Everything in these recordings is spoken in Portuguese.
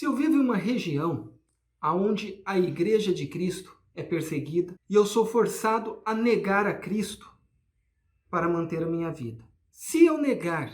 Se eu vivo em uma região onde a Igreja de Cristo é perseguida e eu sou forçado a negar a Cristo para manter a minha vida. Se eu negar,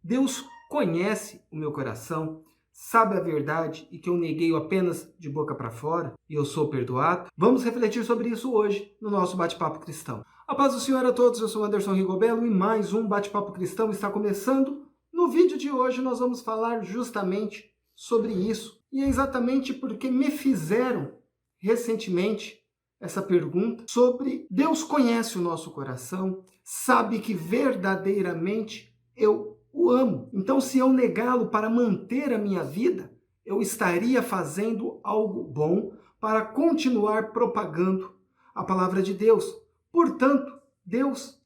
Deus conhece o meu coração, sabe a verdade e que eu neguei-o apenas de boca para fora e eu sou perdoado? Vamos refletir sobre isso hoje no nosso Bate-Papo Cristão. A paz do Senhor a todos, eu sou Anderson Rigobello e mais um Bate-Papo Cristão está começando. No vídeo de hoje nós vamos falar justamente sobre isso. E é exatamente porque me fizeram recentemente essa pergunta sobre Deus conhece o nosso coração, sabe que verdadeiramente eu o amo. Então, se eu negá-lo para manter a minha vida, eu estaria fazendo algo bom para continuar propagando a palavra de Deus. Portanto, Deus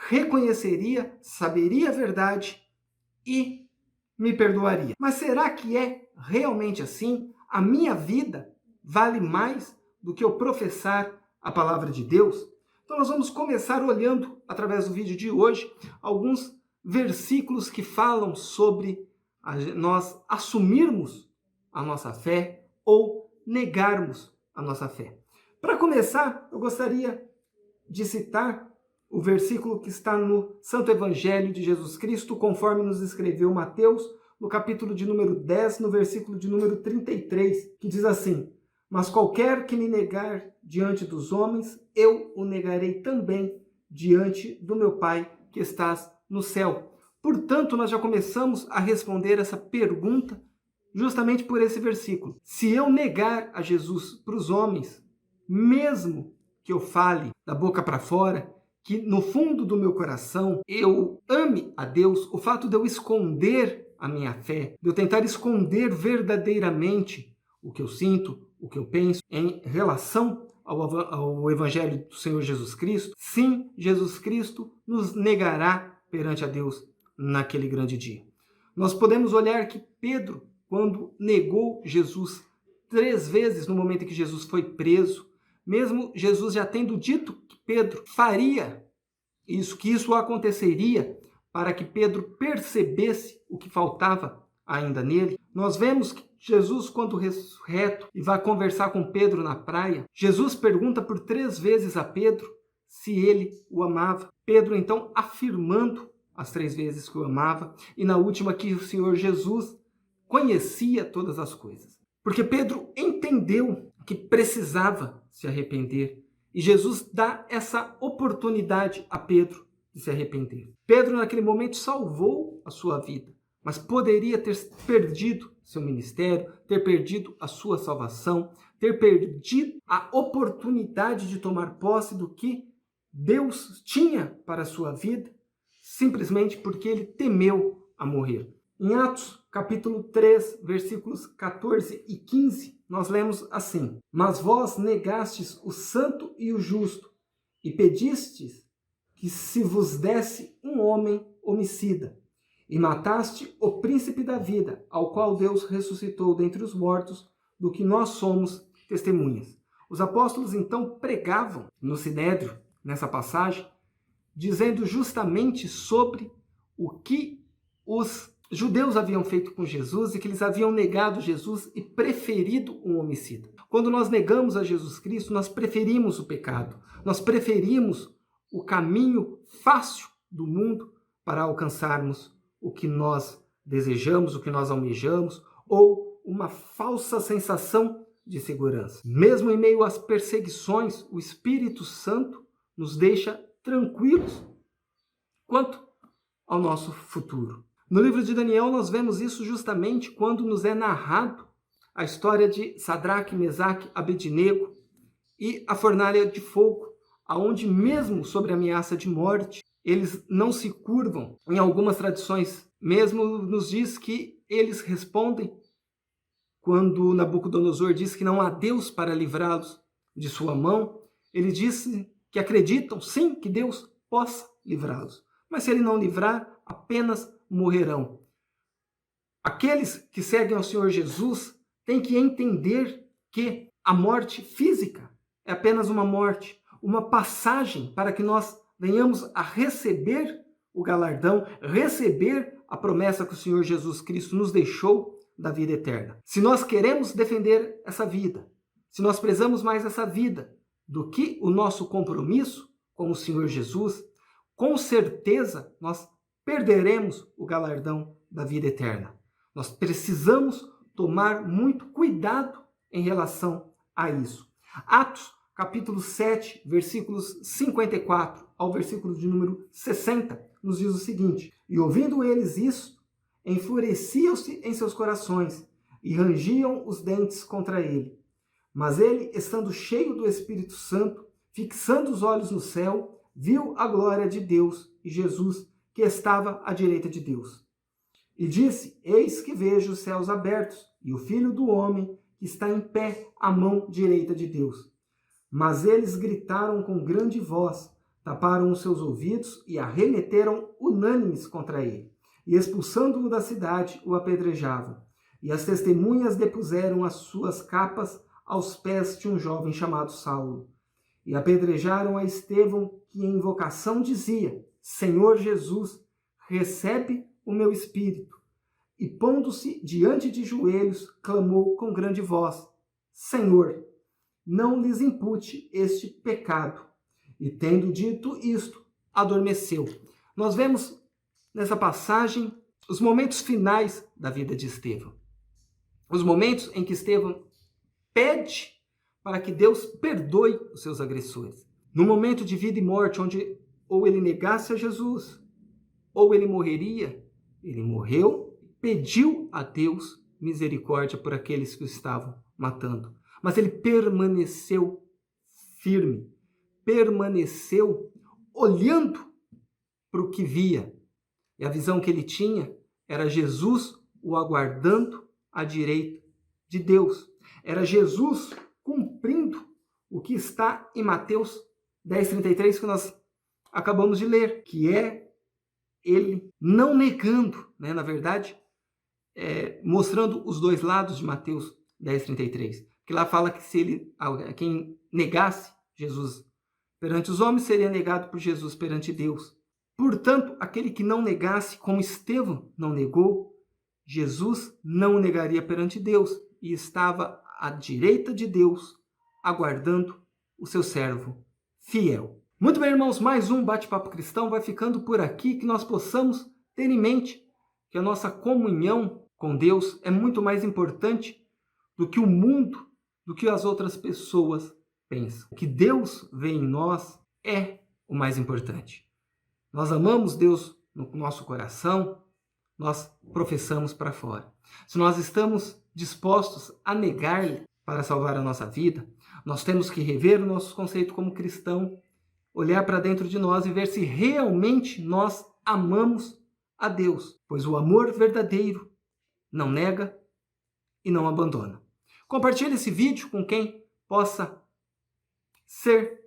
reconheceria, saberia a verdade e me perdoaria. Mas será que é realmente assim? A minha vida vale mais do que eu professar a palavra de Deus? Então nós vamos começar olhando, através do vídeo de hoje, alguns versículos que falam sobre nós assumirmos a nossa fé ou negarmos a nossa fé. Para começar, eu gostaria de citar o versículo que está no Santo Evangelho de Jesus Cristo, conforme nos escreveu Mateus, no capítulo de número 10, no versículo de número 33, que diz assim: mas qualquer que me negar diante dos homens, eu o negarei também diante do meu Pai que estás no céu. Portanto, nós já começamos a responder essa pergunta justamente por esse versículo. Se eu negar a Jesus para os homens, mesmo que eu fale da boca para fora, que no fundo do meu coração eu ame a Deus, o fato de eu esconder a minha fé, de eu tentar esconder verdadeiramente o que eu sinto, o que eu penso em relação ao Evangelho do Senhor Jesus Cristo, sim, Jesus Cristo nos negará perante a Deus naquele grande dia. Nós podemos olhar que Pedro, quando negou Jesus 3 vezes no momento em que Jesus foi preso, mesmo Jesus já tendo dito que Pedro faria isso, que isso aconteceria para que Pedro percebesse o que faltava ainda nele, nós vemos que Jesus, quando ressurreto e vai conversar com Pedro na praia, Jesus pergunta por 3 vezes a Pedro se ele o amava. Pedro, então, afirmando as 3 vezes que o amava, e na última que o Senhor Jesus conhecia todas as coisas. Porque Pedro entendeu que precisava se arrepender. E Jesus dá essa oportunidade a Pedro de se arrepender. Pedro, naquele momento, salvou a sua vida, mas poderia ter perdido seu ministério, ter perdido a sua salvação, ter perdido a oportunidade de tomar posse do que Deus tinha para a sua vida, simplesmente porque ele temeu a morrer. Em Atos, capítulo 3, versículos 14 e 15, nós lemos assim: mas vós negastes o santo e o justo, e pedistes que se vos desse um homem homicida, e mataste o príncipe da vida, ao qual Deus ressuscitou dentre os mortos, do que nós somos testemunhas. Os apóstolos então pregavam no Sinédrio, nessa passagem, dizendo justamente sobre o que os judeus haviam feito com Jesus e que eles haviam negado Jesus e preferido um homicida. Quando nós negamos a Jesus Cristo, nós preferimos o pecado, nós preferimos o caminho fácil do mundo para alcançarmos o que nós desejamos, o que nós almejamos, ou uma falsa sensação de segurança. Mesmo em meio às perseguições, o Espírito Santo nos deixa tranquilos quanto ao nosso futuro. No livro de Daniel, nós vemos isso justamente quando nos é narrado a história de Sadraque, Mesaque, Abednego e a fornalha de fogo, aonde mesmo sob a ameaça de morte, eles não se curvam. Em algumas tradições mesmo nos diz que eles respondem quando Nabucodonosor diz que não há Deus para livrá-los de sua mão. Ele disse que acreditam, sim, que Deus possa livrá-los. Mas se ele não livrar, apenas morrerão. Aqueles que seguem ao Senhor Jesus têm que entender que a morte física é apenas uma morte, uma passagem para que nós venhamos a receber o galardão, receber a promessa que o Senhor Jesus Cristo nos deixou da vida eterna. Se nós queremos defender essa vida, se nós prezamos mais essa vida do que o nosso compromisso com o Senhor Jesus, com certeza nós perderemos o galardão da vida eterna. Nós precisamos tomar muito cuidado em relação a isso. Atos, capítulo 7, versículos 54 ao versículo de número 60, nos diz o seguinte: E ouvindo eles isso, enfureciam-se em seus corações e rangiam os dentes contra ele. Mas ele, estando cheio do Espírito Santo, fixando os olhos no céu, viu a glória de Deus e Jesus, que estava à direita de Deus. E disse: Eis que vejo os céus abertos e o Filho do Homem que está em pé à mão direita de Deus. Mas eles gritaram com grande voz, taparam os seus ouvidos e arremeteram unânimes contra ele. E expulsando-o da cidade, o apedrejavam. E as testemunhas depuseram as suas capas aos pés de um jovem chamado Saulo. E apedrejaram a Estevão, que em invocação dizia: Senhor Jesus, recebe o meu espírito. E pondo-se diante de joelhos, clamou com grande voz: Senhor, não lhes impute este pecado. E tendo dito isto, adormeceu. Nós vemos nessa passagem os momentos finais da vida de Estevão. Os momentos em que Estevão pede para que Deus perdoe os seus agressores. No momento de vida e morte, onde ou ele negasse a Jesus, ou ele morreria, ele morreu, pediu a Deus misericórdia por aqueles que o estavam matando. Mas ele permaneceu firme, permaneceu olhando para o que via. E a visão que ele tinha era Jesus o aguardando à direita de Deus. Era Jesus cumprindo o que está em Mateus 10:33, que nós acabamos de ler, que é ele não negando, na verdade, mostrando os dois lados de Mateus 10:33. Que lá fala que se quem negasse Jesus perante os homens seria negado por Jesus perante Deus. Portanto, aquele que não negasse, como Estevão não negou, Jesus não o negaria perante Deus e estava à direita de Deus, aguardando o seu servo fiel. Muito bem, irmãos, mais um Bate-Papo Cristão vai ficando por aqui, que nós possamos ter em mente que a nossa comunhão com Deus é muito mais importante do que o mundo, do que as outras pessoas pensam. O que Deus vê em nós é o mais importante. Nós amamos Deus no nosso coração, nós professamos para fora. Se nós estamos dispostos a negar-lhe para salvar a nossa vida, nós temos que rever o nosso conceito como cristão, olhar para dentro de nós e ver se realmente nós amamos a Deus, pois o amor verdadeiro não nega e não abandona. Compartilhe esse vídeo com quem possa ser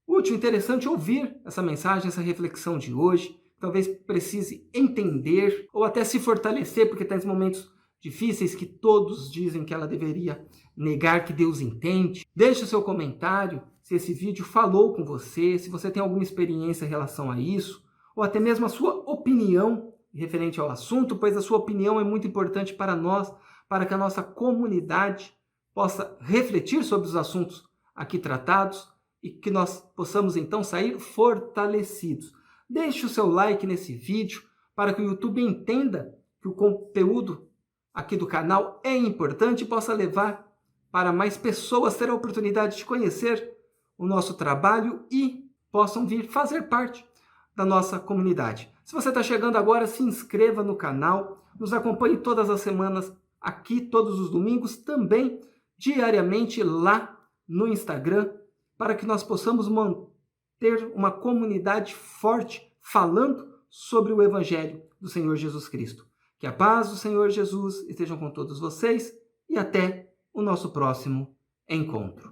útil, interessante ouvir essa mensagem, essa reflexão de hoje. Talvez precise entender ou até se fortalecer, porque tem momentos difíceis que todos dizem que ela deveria negar que Deus entende. Deixe o seu comentário se esse vídeo falou com você, se você tem alguma experiência em relação a isso, ou até mesmo a sua opinião referente ao assunto, pois a sua opinião é muito importante para nós, para que a nossa comunidade possa refletir sobre os assuntos aqui tratados e que nós possamos então sair fortalecidos. Deixe o seu like nesse vídeo para que o YouTube entenda que o conteúdo aqui do canal é importante e possa levar para mais pessoas ter a oportunidade de conhecer o nosso trabalho e possam vir fazer parte da nossa comunidade. Se você está chegando agora, se inscreva no canal, nos acompanhe todas as semanas aqui, todos os domingos, também diariamente lá no Instagram, para que nós possamos manter uma comunidade forte falando sobre o Evangelho do Senhor Jesus Cristo. Que a paz do Senhor Jesus esteja com todos vocês e até o nosso próximo encontro.